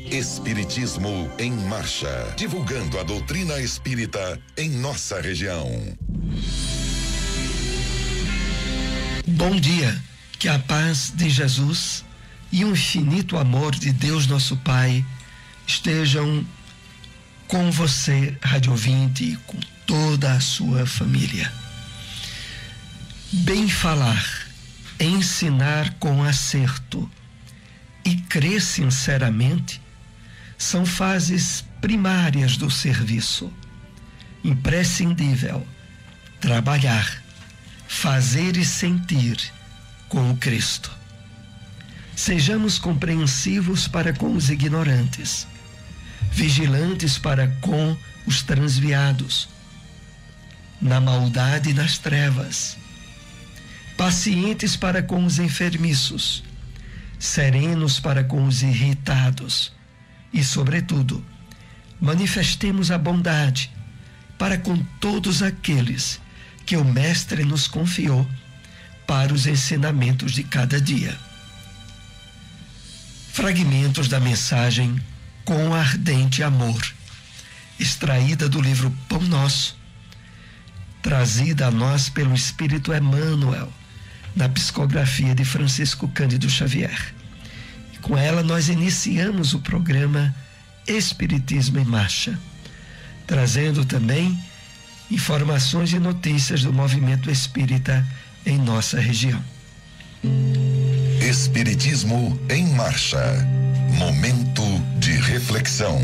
Espiritismo em Marcha, divulgando a doutrina espírita em nossa região. Bom dia, que a paz de Jesus e o infinito amor de Deus nosso Pai estejam com você, rádio ouvinte, e com toda a sua família. Bem falar, ensinar com acerto e crer sinceramente são fases primárias do serviço. Imprescindível trabalhar, fazer e sentir com o Cristo. Sejamos compreensivos para com os ignorantes, vigilantes para com os transviados, na maldade e nas trevas, pacientes para com os enfermiços, serenos para com os irritados e, sobretudo, manifestemos a bondade para com todos aqueles que o Mestre nos confiou para os ensinamentos de cada dia. Fragmentos da mensagem Com Ardente Amor, extraída do livro Pão Nosso, trazida a nós pelo Espírito Emmanuel, na psicografia de Francisco Cândido Xavier. E com ela nós iniciamos o programa Espiritismo em Marcha, trazendo também informações e notícias do movimento espírita em nossa região. Espiritismo em Marcha, momento de reflexão.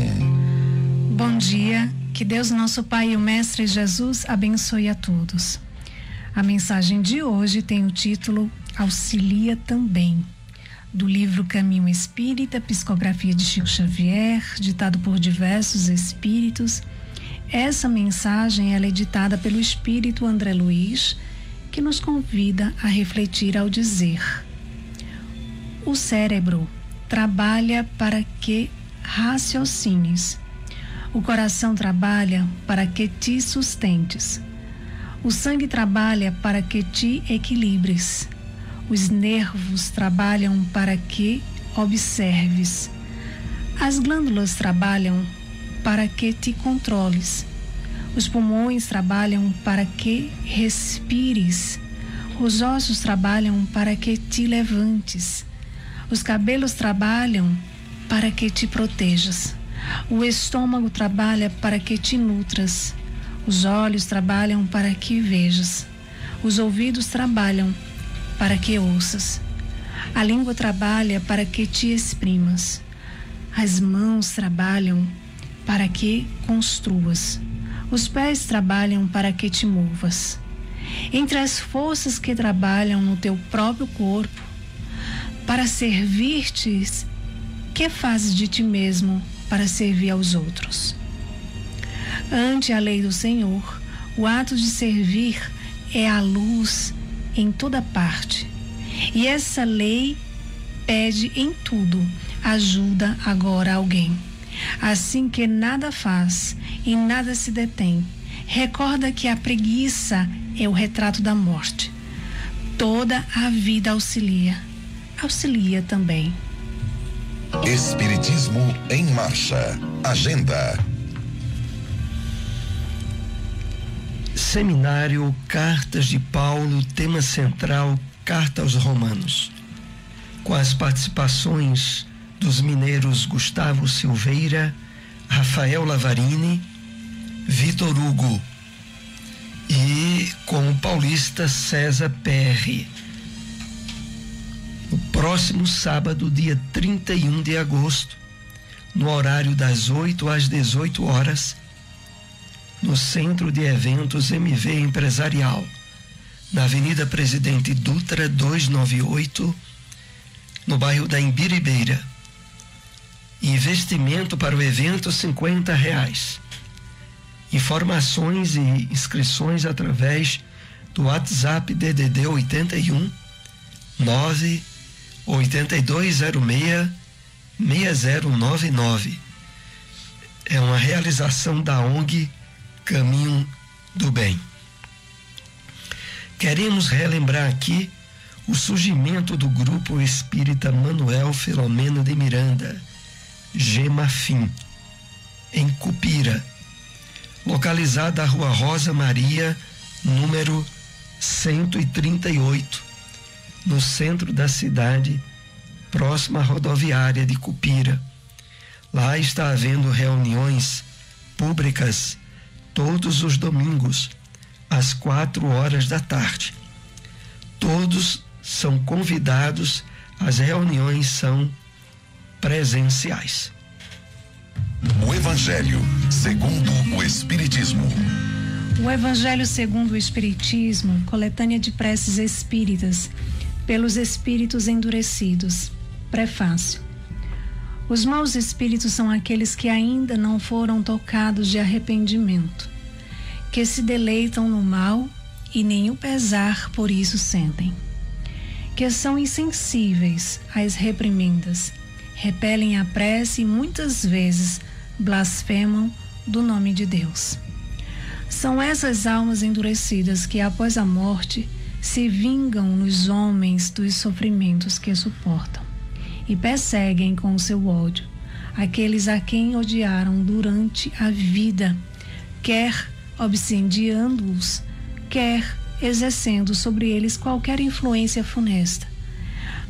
Bom dia, que Deus nosso Pai e o Mestre Jesus abençoe a todos. A mensagem de hoje tem o título Auxilia Também, do livro Caminho Espírita, psicografia de Chico Xavier, ditado por diversos espíritos. Essa mensagem ela é ditada pelo espírito André Luiz, que nos convida a refletir ao dizer: o cérebro trabalha para que raciocines, o coração trabalha para que te sustentes, o sangue trabalha para que te equilibres, os nervos trabalham para que observes, as glândulas trabalham para que te controles, os pulmões trabalham para que respires, os ossos trabalham para que te levantes, os cabelos trabalham para que te protejas, o estômago trabalha para que te nutras, os olhos trabalham para que vejas, os ouvidos trabalham para que ouças, a língua trabalha para que te exprimas, as mãos trabalham para que construas, os pés trabalham para que te movas. Entre as forças que trabalham no teu próprio corpo para servir-te, que fazes de ti mesmo para servir aos outros? Ante a lei do Senhor, o ato de servir é a luz em toda parte. E essa lei pede em tudo: ajuda agora alguém. Assim que nada faz e nada se detém, recorda que a preguiça é o retrato da morte. Toda a vida auxilia também. Espiritismo em Marcha, agenda. Seminário Cartas de Paulo, tema central, Carta aos Romanos, com as participações dos mineiros Gustavo Silveira, Rafael Lavarini, Vitor Hugo, e com o paulista César Perry, no próximo sábado, dia 31 de agosto, no horário das 8 às 18 horas, no Centro de Eventos MV Empresarial, na Avenida Presidente Dutra 298, no bairro da Imbiribeira. Investimento para o evento R$50. Informações e inscrições através do WhatsApp DDD 81 98206 6099. É uma realização da ONG Caminho do Bem. Queremos relembrar aqui o surgimento do Grupo Espírita Manuel Filomeno de Miranda, Gemafim, em Cupira, localizada a Rua Rosa Maria, número 138, no centro da cidade, próxima à rodoviária de Cupira. Lá está havendo reuniões públicas todos os domingos, às 4h. Todos são convidados, as reuniões são presenciais. O Evangelho segundo o Espiritismo. O Evangelho segundo o Espiritismo, coletânea de preces espíritas pelos espíritos endurecidos. Prefácio. Os maus espíritos são aqueles que ainda não foram tocados de arrependimento, que se deleitam no mal e nem o pesar por isso sentem, que são insensíveis às reprimendas, repelem a prece e muitas vezes blasfemam do nome de Deus. São essas almas endurecidas que, após a morte, se vingam nos homens dos sofrimentos que suportam e perseguem com o seu ódio aqueles a quem odiaram durante a vida, quer obsediando-os, quer exercendo sobre eles qualquer influência funesta.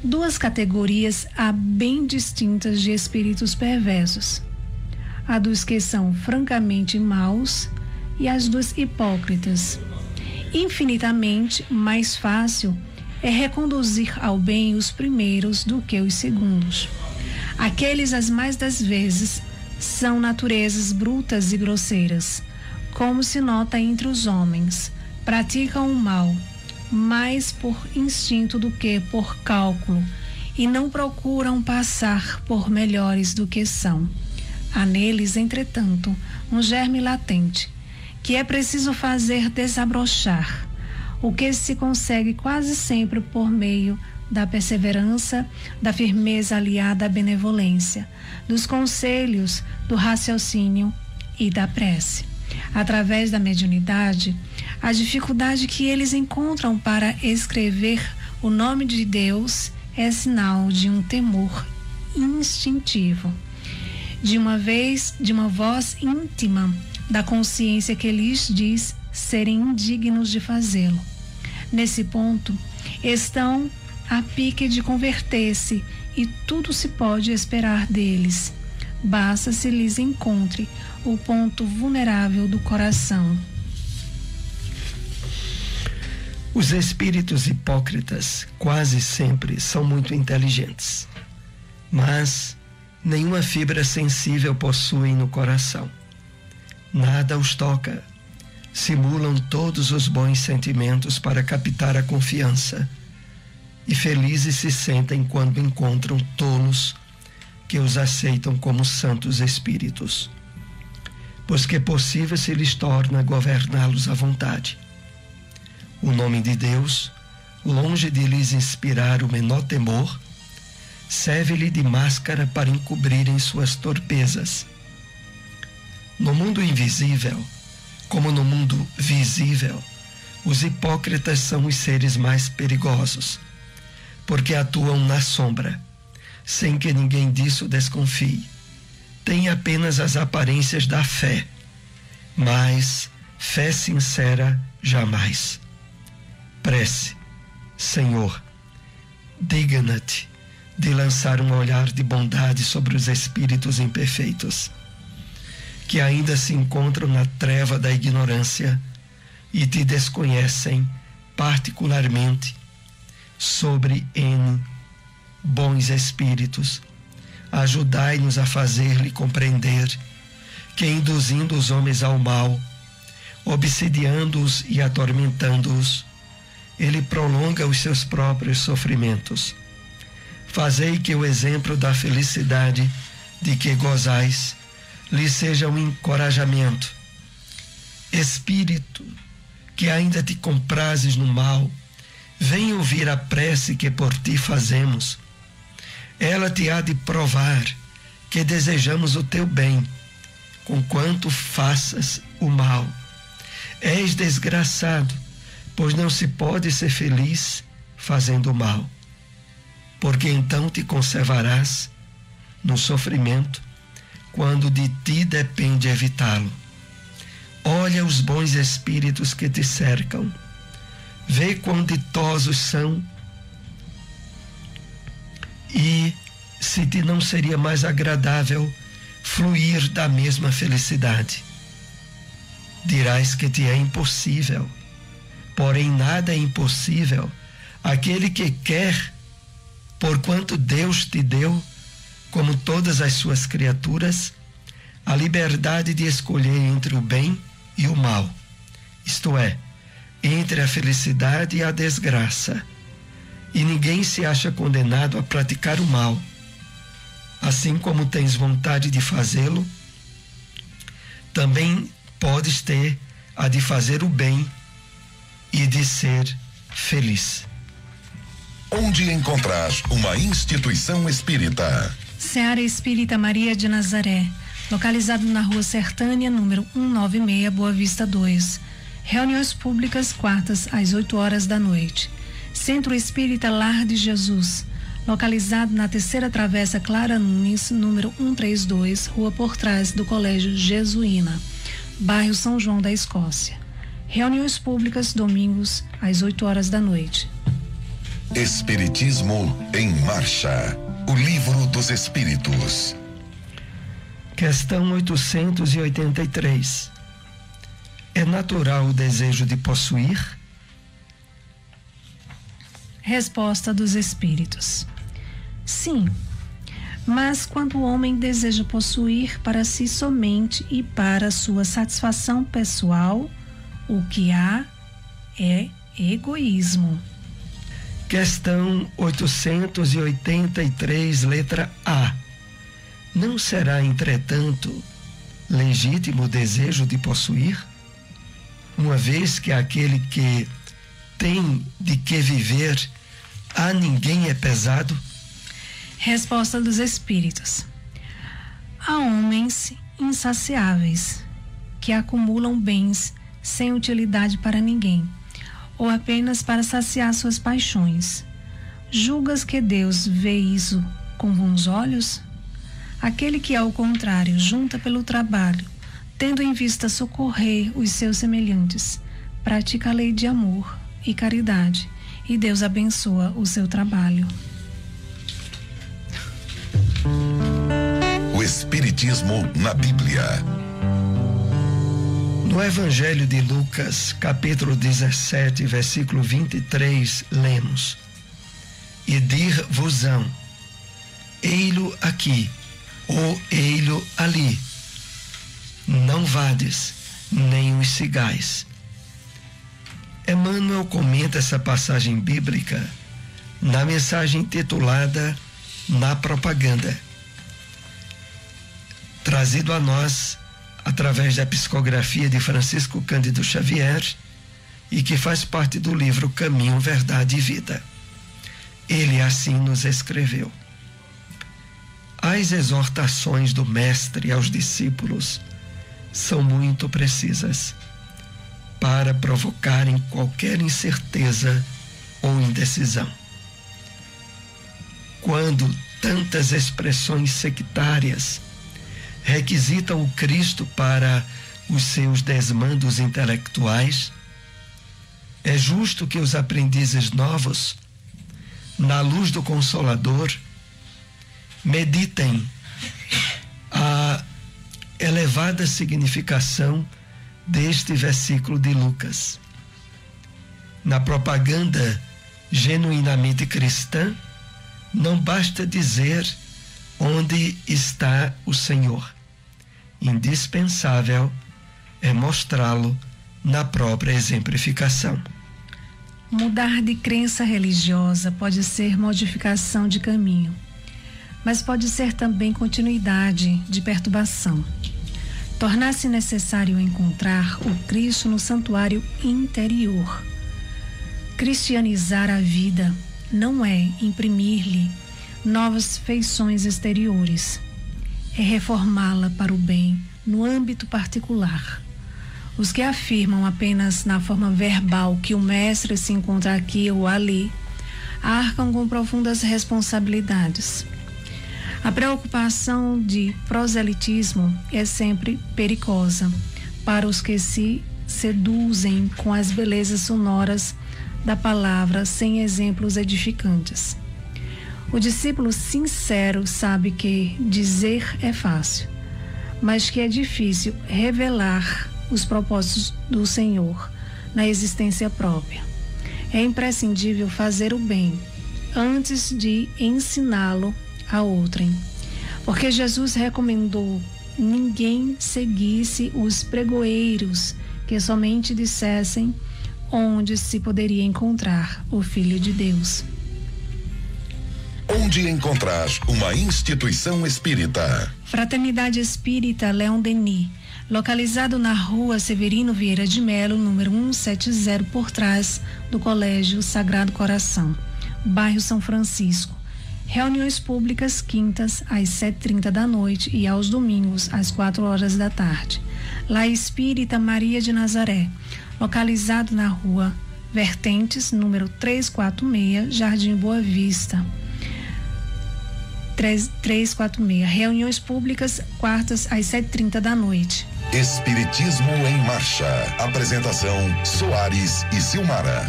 Duas categorias há bem distintas de espíritos perversos: a dos que são francamente maus e as dos hipócritas. Infinitamente mais fácil é reconduzir ao bem os primeiros do que os segundos. Aqueles, as mais das vezes, são naturezas brutas e grosseiras, como se nota entre os homens. Praticam o mal, mais por instinto do que por cálculo, e não procuram passar por melhores do que são. Há neles, entretanto, um germe latente, que é preciso fazer desabrochar, o que se consegue quase sempre por meio da perseverança, da firmeza aliada à benevolência, dos conselhos, do raciocínio e da prece. Através da mediunidade, a dificuldade que eles encontram para escrever o nome de Deus é sinal de um temor instintivo, de uma voz íntima da consciência que lhes diz serem indignos de fazê-lo. Nesse ponto, estão a pique de converter-se e tudo se pode esperar deles. Basta se lhes encontre o ponto vulnerável do coração. Os espíritos hipócritas quase sempre são muito inteligentes, mas nenhuma fibra sensível possuem no coração. Nada os toca. Simulam todos os bons sentimentos para captar a confiança, e felizes se sentem quando encontram tolos que os aceitam como santos espíritos, pois que possível se lhes torna governá-los à vontade. O nome de Deus, longe de lhes inspirar o menor temor, serve-lhe de máscara para encobrirem suas torpezas. No mundo invisível, como no mundo visível, os hipócritas são os seres mais perigosos, porque atuam na sombra, sem que ninguém disso desconfie. Têm apenas as aparências da fé, mas fé sincera jamais. Prece. Senhor, digna-te de lançar um olhar de bondade sobre os espíritos imperfeitos, que ainda se encontram na treva da ignorância e te desconhecem particularmente. Sobre N bons espíritos, ajudai-nos a fazer-lhe compreender que, induzindo os homens ao mal, obsidiando-os e atormentando-os, ele prolonga os seus próprios sofrimentos. Fazei que o exemplo da felicidade de que gozais lhe seja um encorajamento. Espírito, que ainda te comprazes no mal, vem ouvir a prece que por ti fazemos. Ela te há de provar que desejamos o teu bem, conquanto faças o mal. És desgraçado, pois não se pode ser feliz fazendo o mal, porque então te conservarás no sofrimento quando de ti depende evitá-lo. Olha os bons espíritos que te cercam. Vê quão ditosos são e se te não seria mais agradável fluir da mesma felicidade. Dirás que te é impossível, porém nada é impossível àquele que quer, porquanto Deus te deu, como todas as suas criaturas, a liberdade de escolher entre o bem e o mal, isto é, entre a felicidade e a desgraça. E ninguém se acha condenado a praticar o mal. Assim como tens vontade de fazê-lo, também podes ter a de fazer o bem e de ser feliz. Onde encontrar uma instituição espírita? Seara Espírita Maria de Nazaré, localizado na Rua Sertânia, número 196, Boa Vista 2. Reuniões públicas quartas às 8 horas da noite. Centro Espírita Lar de Jesus, localizado na Terceira Travessa Clara Nunes, número 132, Rua por trás do Colégio Jesuína, bairro São João da Escócia. Reuniões públicas domingos às 8 horas da noite. Espiritismo em Marcha. O Livro dos Espíritos. Questão 883. É natural o desejo de possuir? Resposta dos Espíritos. Sim, mas quando o homem deseja possuir para si somente e para sua satisfação pessoal, o que há é egoísmo. Questão 883, letra A. Não será, entretanto, legítimo o desejo de possuir? Uma vez que aquele que tem de que viver a ninguém é pesado? Resposta dos Espíritos. Há homens insaciáveis que acumulam bens sem utilidade para ninguém, ou apenas para saciar suas paixões. Julgas que Deus vê isso com bons olhos? Aquele que, ao contrário, junta pelo trabalho, tendo em vista socorrer os seus semelhantes, pratica a lei de amor e caridade, e Deus abençoa o seu trabalho. O Espiritismo na Bíblia. No Evangelho de Lucas, capítulo 17, versículo 23, lemos: E dir-vos-ão, ei-lo aqui, ou ei-lo ali. Não vades, nem os sigais. Emmanuel comenta essa passagem bíblica na mensagem titulada Na Propaganda, trazido a nós através da psicografia de Francisco Cândido Xavier e que faz parte do livro Caminho, Verdade e Vida. Ele assim nos escreveu: As exortações do Mestre aos discípulos são muito precisas para provocarem qualquer incerteza ou indecisão. Quando tantas expressões sectárias requisitam o Cristo para os seus desmandos intelectuais, é justo que os aprendizes novos, na luz do Consolador, meditem a elevada significação deste versículo de Lucas. Na propaganda genuinamente cristã, não basta dizer onde está o Senhor. Indispensável é mostrá-lo na própria exemplificação. Mudar de crença religiosa pode ser modificação de caminho, mas pode ser também continuidade de perturbação. Tornar-se necessário encontrar o Cristo no santuário interior. Cristianizar a vida não é imprimir-lhe novas feições exteriores, é reformá-la para o bem no âmbito particular. Os que afirmam apenas na forma verbal que o Mestre se encontra aqui ou ali, arcam com profundas responsabilidades. A preocupação de proselitismo é sempre perigosa para os que se seduzem com as belezas sonoras da palavra sem exemplos edificantes. O discípulo sincero sabe que dizer é fácil, mas que é difícil revelar os propósitos do Senhor na existência própria. É imprescindível fazer o bem antes de ensiná-lo a outrem, porque Jesus recomendou ninguém seguisse os pregoeiros que somente dissessem onde se poderia encontrar o Filho de Deus. Onde encontrar uma instituição espírita? Fraternidade Espírita Leon Denis, localizado na rua Severino Vieira de Melo, número 170, por trás do Colégio Sagrado Coração, bairro São Francisco. Reuniões públicas quintas às 7h30 da noite e aos domingos às 4h da tarde. La Espírita Maria de Nazaré, localizado na rua Vertentes, número 346, Jardim Boa Vista. 346. Reuniões públicas quartas às 7h30 da noite. Espiritismo em Marcha. Apresentação Soares e Silmara.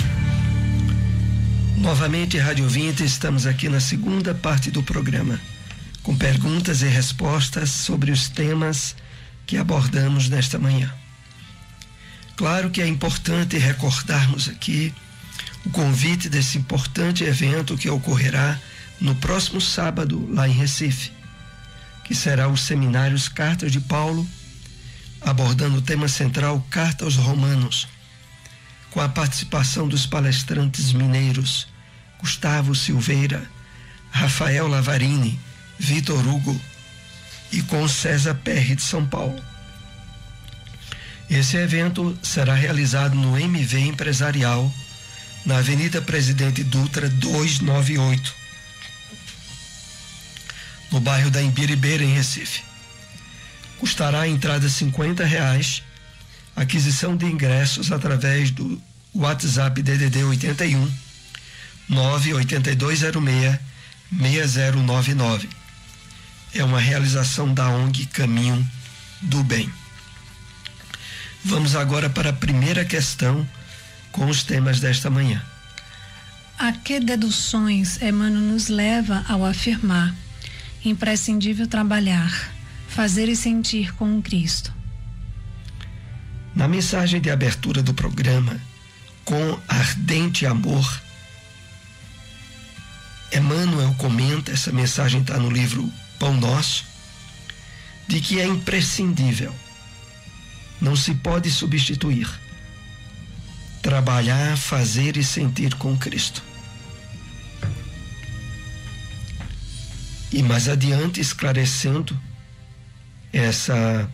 Novamente, Rádio Ouvinte, estamos aqui na segunda parte do programa, com perguntas e respostas sobre os temas que abordamos nesta manhã. Claro que é importante recordarmos aqui o convite desse importante evento que ocorrerá no próximo sábado, lá em Recife, que será o Seminários Cartas de Paulo, abordando o tema central Carta aos Romanos, com a participação dos palestrantes mineiros Gustavo Silveira, Rafael Lavarini, Vitor Hugo e com César Perry de São Paulo. Esse evento será realizado no MV Empresarial, na Avenida Presidente Dutra 298, no bairro da Imbiribeira, em Recife. Custará a entrada R$50, aquisição de ingressos através do WhatsApp DDD 81 98206-6099. É uma realização da ONG Caminho do Bem. Vamos agora para a primeira questão com os temas desta manhã. A que deduções Emmanuel nos leva ao afirmar: imprescindível trabalhar, fazer e sentir com o Cristo? Na mensagem de abertura do programa, com ardente amor, Emmanuel comenta, essa mensagem está no livro Pão Nosso, de que é imprescindível, não se pode substituir, trabalhar, fazer e sentir com Cristo. E mais adiante, esclarecendo essa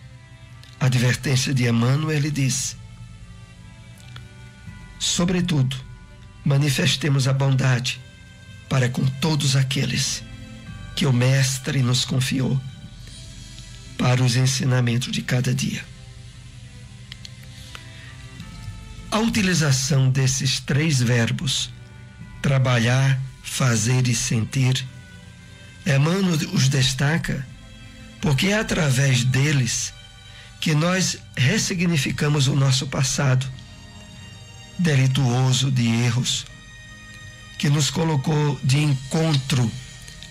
advertência de Emmanuel, ele diz: sobretudo, manifestemos a bondade para com todos aqueles que o Mestre nos confiou para os ensinamentos de cada dia. A utilização desses três verbos, trabalhar, fazer e sentir, Emmanuel os destaca porque é através deles que nós ressignificamos o nosso passado delituoso de erros, que nos colocou de encontro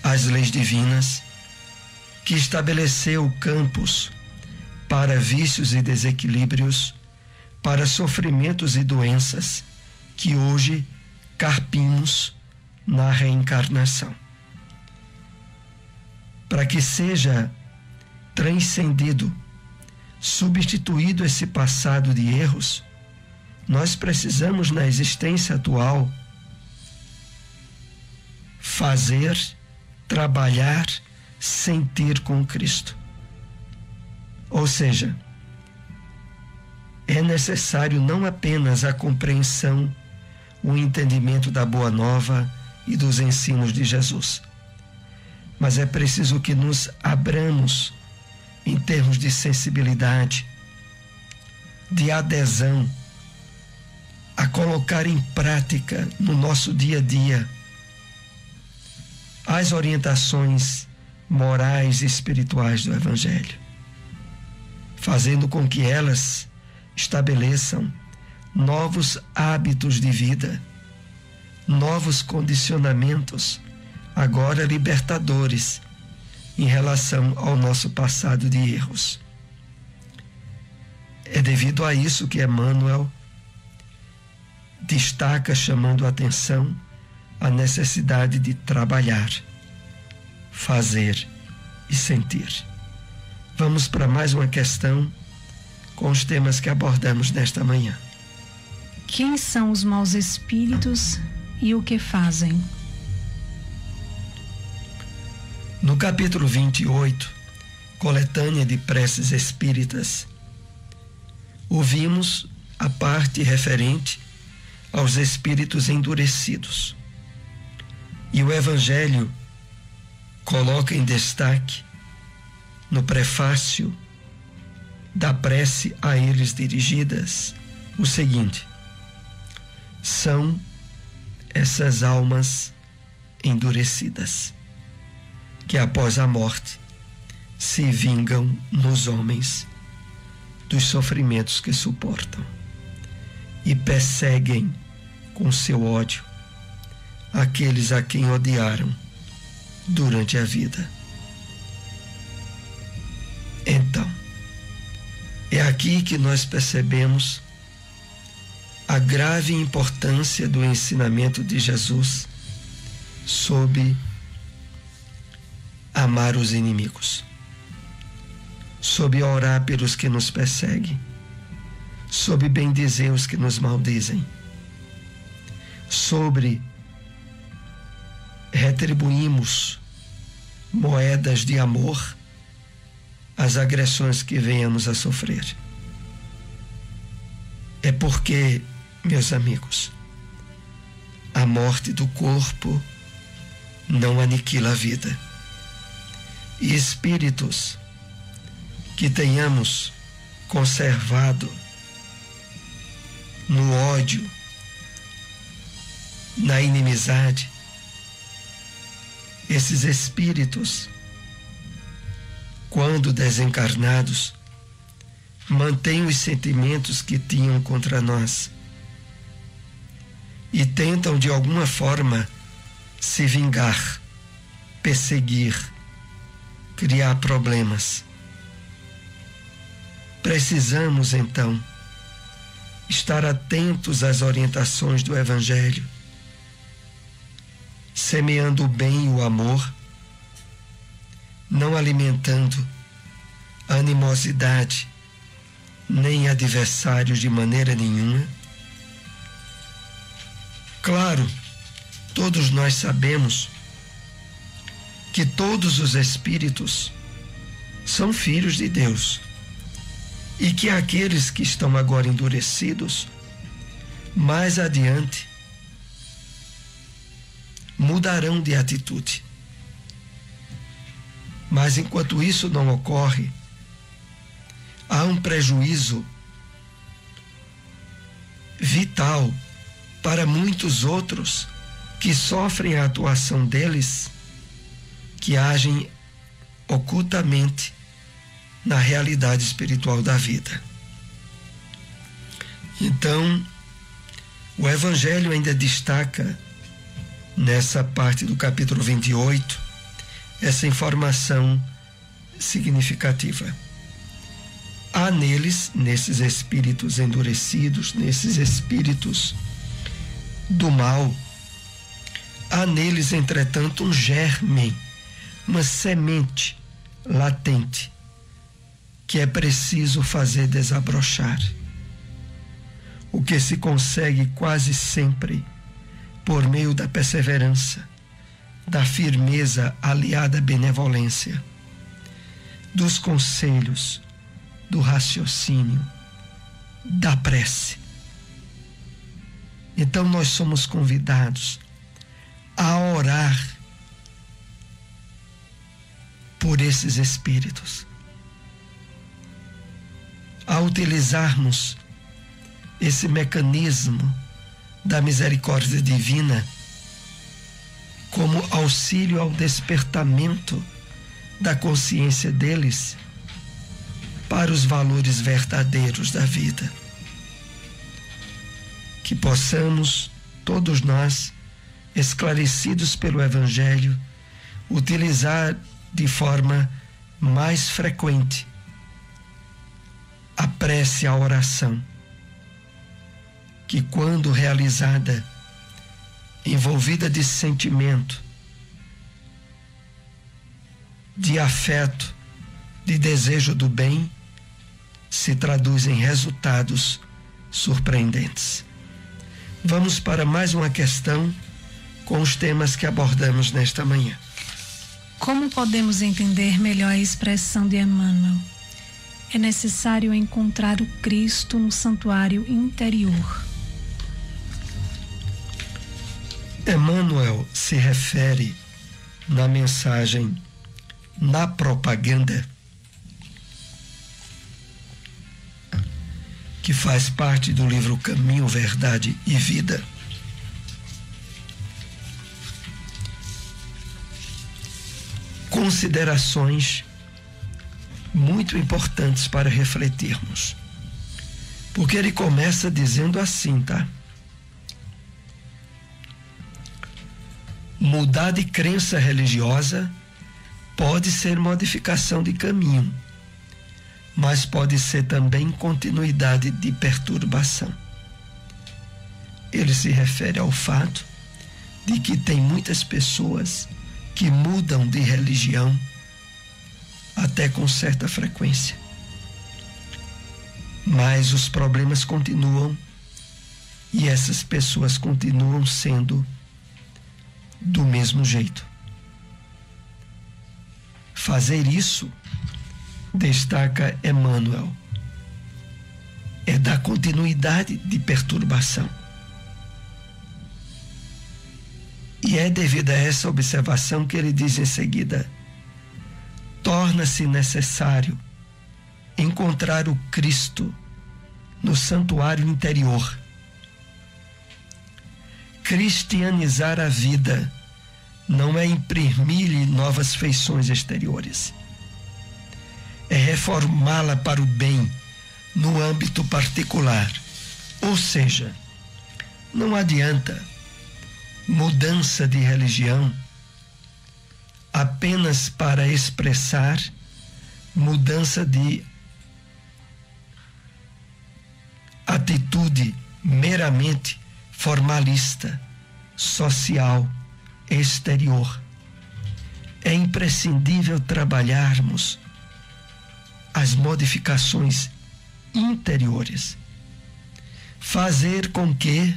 às leis divinas, que estabeleceu campos para vícios e desequilíbrios, para sofrimentos e doenças que hoje carpimos na reencarnação. Para que seja transcendido, substituído esse passado de erros, nós precisamos, na existência atual, fazer, trabalhar, sentir com Cristo. Ou seja, é necessário não apenas a compreensão, o entendimento da Boa Nova e dos ensinos de Jesus, mas é preciso que nos abramos em termos de sensibilidade, de adesão, a colocar em prática no nosso dia a dia as orientações morais e espirituais do Evangelho, fazendo com que elas estabeleçam novos hábitos de vida, novos condicionamentos, agora libertadores, em relação ao nosso passado de erros. É devido a isso que Emmanuel destaca, chamando a atenção, a necessidade de trabalhar, fazer e sentir. Vamos para mais uma questão com os temas que abordamos nesta manhã. Quem são os maus espíritos e o que fazem? No capítulo 28, coletânea de preces espíritas, ouvimos a parte referente aos espíritos endurecidos. E o Evangelho coloca em destaque, no prefácio da prece a eles dirigidas, o seguinte: são essas almas endurecidas que após a morte se vingam nos homens dos sofrimentos que suportam e perseguem com seu ódio aqueles a quem odiaram durante a vida. Então, é aqui que nós percebemos a grave importância do ensinamento de Jesus sobre amar os inimigos, sobre orar pelos que nos perseguem, sobre bendizer os que nos maldizem, sobre retribuirmos moedas de amor as agressões que venhamos a sofrer. É porque, meus amigos, a morte do corpo não aniquila a vida. E espíritos que tenhamos conservado no ódio, na inimizade, esses espíritos, quando desencarnados, mantêm os sentimentos que tinham contra nós e tentam de alguma forma se vingar, perseguir, criar problemas. Precisamos então estar atentos às orientações do Evangelho, semeando o bem e o amor, não alimentando animosidade nem adversários de maneira nenhuma. Claro, todos nós sabemos que todos os espíritos são filhos de Deus e que aqueles que estão agora endurecidos, mais adiante, mudarão de atitude. Mas enquanto isso não ocorre, há um prejuízo vital para muitos outros que sofrem a atuação deles, que agem ocultamente na realidade espiritual da vida. Então, o Evangelho ainda destaca, nessa parte do capítulo 28, essa informação significativa. Há neles, nesses espíritos endurecidos, nesses espíritos do mal, há neles, entretanto, um germe, uma semente latente, que é preciso fazer desabrochar. O que se consegue quase sempre por meio da perseverança, da firmeza aliada à benevolência, dos conselhos, do raciocínio, da prece. Então nós somos convidados a orar por esses espíritos, a utilizarmos esse mecanismo da misericórdia divina como auxílio ao despertamento da consciência deles para os valores verdadeiros da vida. Que possamos, todos nós, esclarecidos pelo Evangelho, utilizar de forma mais frequente a prece, a oração, que quando realizada, envolvida de sentimento, de afeto, de desejo do bem, se traduz em resultados surpreendentes. Vamos para mais uma questão com os temas que abordamos nesta manhã. Como podemos entender melhor a expressão de Emmanuel? É necessário encontrar o Cristo no santuário interior. Emmanuel se refere na mensagem Na Propaganda, que faz parte do livro Caminho, Verdade e Vida, considerações muito importantes para refletirmos. Porque ele começa dizendo assim, tá? Mudar de crença religiosa pode ser modificação de caminho, mas pode ser também continuidade de perturbação. Ele se refere ao fato de que tem muitas pessoas que mudam de religião até com certa frequência. Mas os problemas continuam e essas pessoas continuam sendo do mesmo jeito. Fazer isso, destaca Emmanuel, é dar continuidade de perturbação. E é devido a essa observação que ele diz em seguida: torna-se necessário encontrar o Cristo no santuário interior. Cristianizar a vida não é imprimir-lhe novas feições exteriores, é reformá-la para o bem no âmbito particular. Ou seja, não adianta mudança de religião apenas para expressar mudança de atitude meramente formalista, social, exterior. É imprescindível trabalharmos as modificações interiores, fazer com que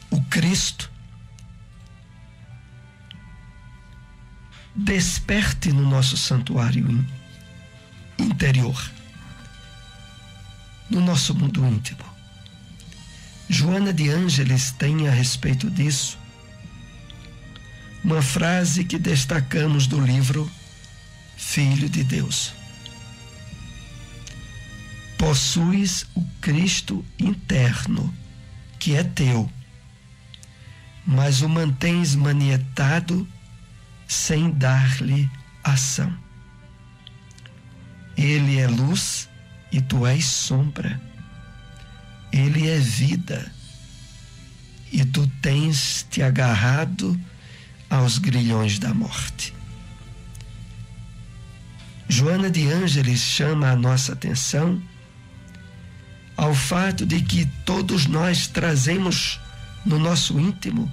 o Cristo desperte no nosso santuário interior, no nosso mundo íntimo. Joana de Ângeles tem a respeito disso uma frase que destacamos do livro Filho de Deus. Possuis o Cristo interno, que é teu, mas o mantens manietado sem dar-lhe ação. Ele é luz e tu és sombra. Ele é vida e tu tens te agarrado aos grilhões da morte. Joana de Ângeles chama a nossa atenção ao fato de que todos nós trazemos no nosso íntimo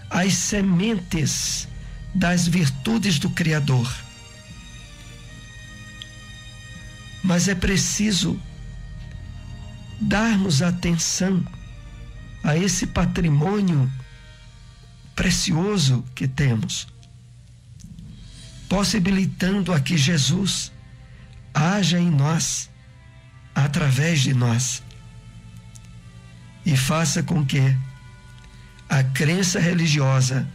as sementes das virtudes do Criador. Mas é preciso darmos atenção a esse patrimônio precioso que temos, possibilitando a que Jesus haja em nós, através de nós, e faça com que a crença religiosa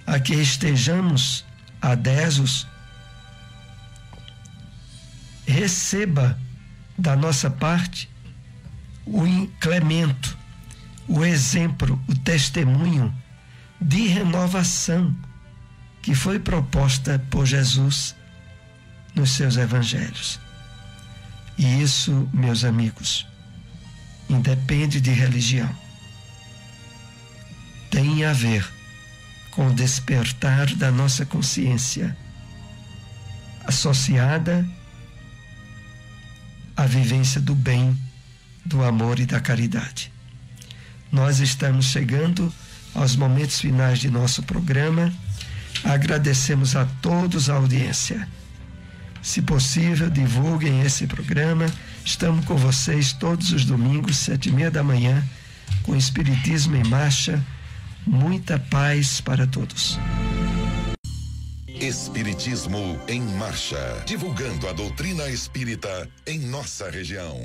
a que estejamos adessos receba da nossa parte o incremento, o exemplo, o testemunho de renovação que foi proposta por Jesus nos seus evangelhos. E isso, meus amigos, independe de religião. Tem a ver com o despertar da nossa consciência, associada à vivência do bem, do amor e da caridade. Nós estamos chegando aos momentos finais de nosso programa. Agradecemos a todos a audiência. Se possível, divulguem esse programa. Estamos com vocês todos os domingos, 7h30 da manhã, com Espiritismo em Marcha. Muita paz para todos. Espiritismo em Marcha, divulgando a doutrina espírita em nossa região.